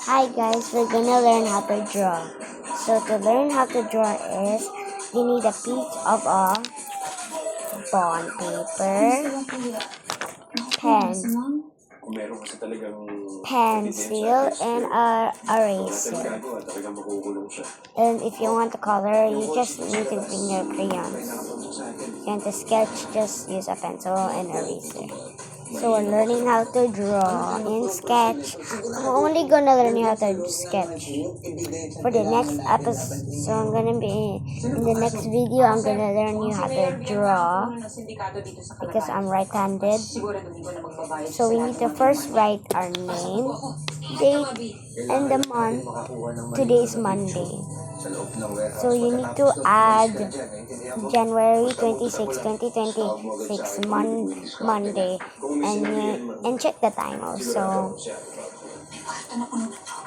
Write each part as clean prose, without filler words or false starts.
Hi guys, we're gonna learn how to draw. So to learn how to draw is you need a piece of a bond paper, pen, Kung meron kasi talagang pencil, and a eraser. talagang makukulong siya. And if you want to color, you just need to bring your crayons. If you want to sketch, just use a pencil and eraser. So we're learning how to draw in Sketch. I'm only gonna learn how to sketch for the next episode. So I'm gonna be in the next video. I'm gonna learn you how to draw because I'm right-handed. So we need to first write our name, date, and the month. Today is Monday. So you need to add January 26, 2026, Monday, and check the time also.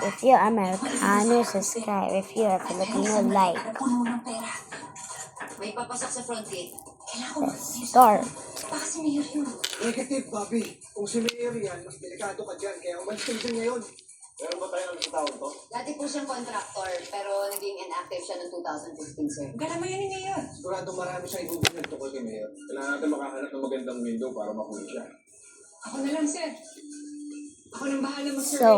If you're Americano, subscribe. If you're a Filipino, like. Let's start. Negative, Bobby. Kung si Mayor yan, mas delikado ka dyan. Kaya umalis ka dyan ngayon. Meron ba tayo sa tao to? Dati po siyang contractor, pero naging inactive siya noong 2015, sir. Gala mo yan ni Mayor. Sigurado marami siyang ibubunod tungkol kay Mayor. Kailangan natin makahanap ng magandang window para mahuli siya. Ako na lang, sir. Ako nang bahala So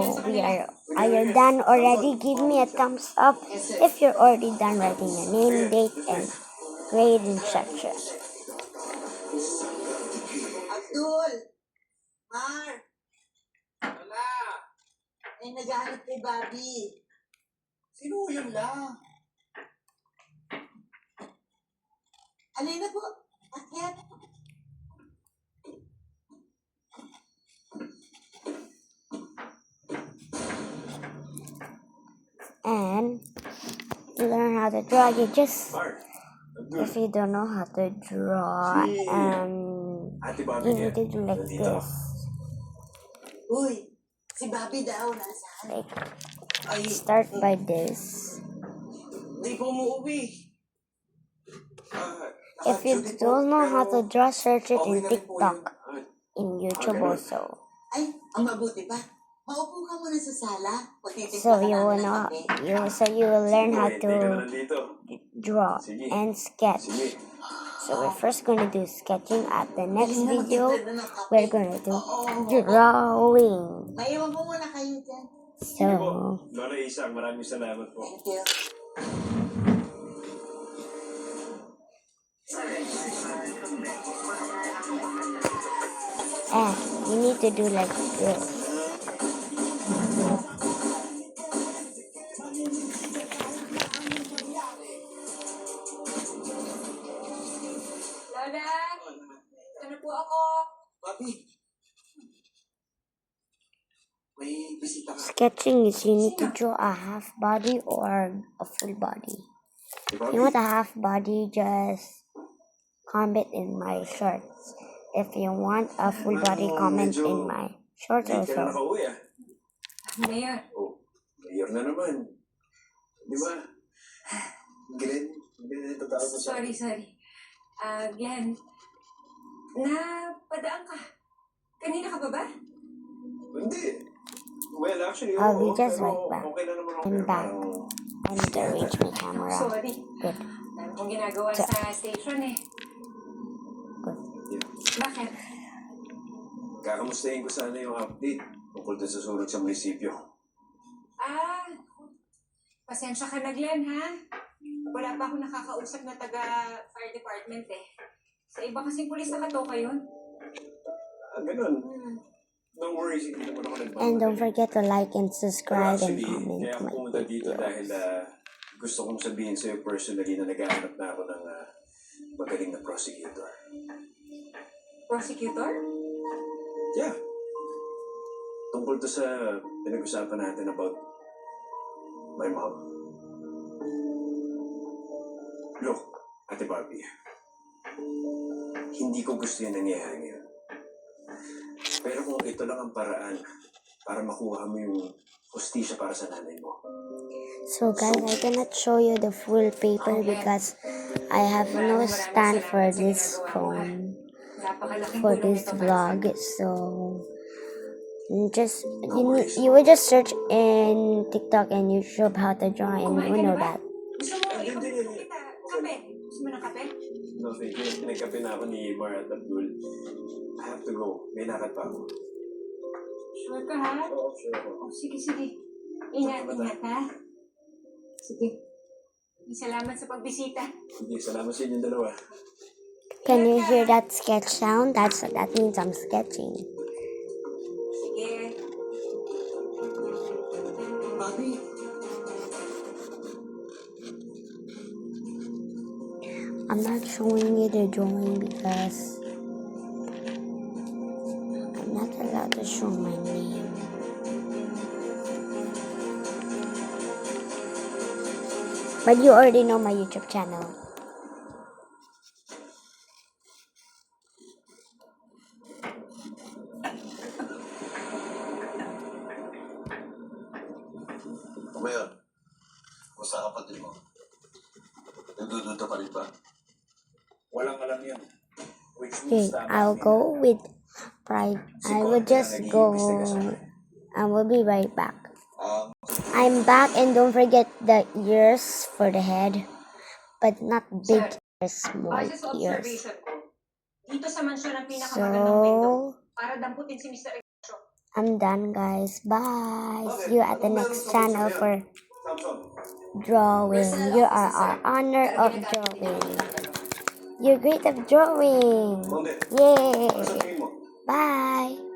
are you done already? Give me a thumbs up if you're already done writing your name, date, and grade in section. Abdul! Mar! Wala! Ay, naghahanap kay Bobby. Sino yun lang? Alay na po. Akyat. And to learn how to draw, you just, Mark, if you don't know how to draw, Ate you Bobby need to do like this. Uy, si Bobby daw nasaan? Like, start by this. Hindi po umuwi. If you don't know how to draw, search it in TikTok, in YouTube also. Ay, ang mabuti pa. Maupo ka muna sa sala. So you will know, you will learn how to draw and sketch. So we're first gonna do sketching. At the next video, we're gonna do drawing. Maiwan po muna kayo dyan. So Lola Isa, maraming salamat po. Thank you. and you need to do like this. Lola! Ano po ako? Bobby! May bisita ka. Sketching is you need to draw a half body or a full body. If you want a half body, just comment in my shorts. If you want a full body, comment in my shorts Hindi ka na also. nakauwi ah. Mayor. Oh, mayor na naman. Di ba? Glenn, Glenn, tatawag mo sa... Sorry. Glenn. Napadaan ka. Kanina ka ba? Hindi. Well, actually, We oo, just pero went back okay na naman ako. and pero back. parang- I need to arrange my camera. Sorry. Good. Dami kong ginagawa sa station eh. Good. Bakit? Kakamustahin ko sana yung update tungkol din sa sunog sa munisipyo. Pasensya ka na, Glenn, ha? Wala pa ako nakakausap na taga-fire department eh. Sa iba kasing pulis nakatoka yun. Ganun. Don't worry, hindi naman ako nagbago. And don't forget to like and subscribe and Actually, comment kaya ako my pumunta dito dahil videos. gusto kong sabihin sa'yo personally na naghahanap na ako ng magaling na prosecutor. Prosecutor? Yeah. Tungkol to sa pinag-usapan natin about my mom. Look, Ate Bobby, hindi ko gusto yung nangyayari ngayon. Pero kung ito lang ang paraan para makuha mo yung hustisya para sa nanay mo. So guys, I cannot show you the full paper because I have no stand for this phone, Napakalaking for tulong this ito, vlog. So You would just search in TikTok and YouTube how to draw, and you will know that. Gusto mo, ipagpapit kita. Kape. Gusto mo ng kape? No, thank you. Pinagkape na ako ni Mar at Abdul. I have to go. May lakad pa ako. Sure ka, ha? Oo, sure ako. Oh, sige, sige. Ingat, ha? Sige. Salamat sa pagbisita. Sige, salamat sa inyong dalawa. Can you hear that sketch sound? That means I'm sketching. Sige. Bobby, I'm not showing you the drawing because I'm not allowed to show my name. But you already know my YouTube channel. Mayor, kumusta ang kapatid mo? Nagdududa pa rin ba? Walang alam yan. Which Okay, means tama I'll yan. go with pride. I will just go. I will be right back. I'm back, and don't forget the ears for the head, but not big ears, small Base sa ears. observation ko, dito sa mansyon ang pinakamagandang window So para damputin si Mr. Ignacio. I'm done, guys. Bye. See you at the next channel for Samson, drawing. You are our honor of drawing. You're great at drawing. Bonde, Yay. sabihin mo. Bye.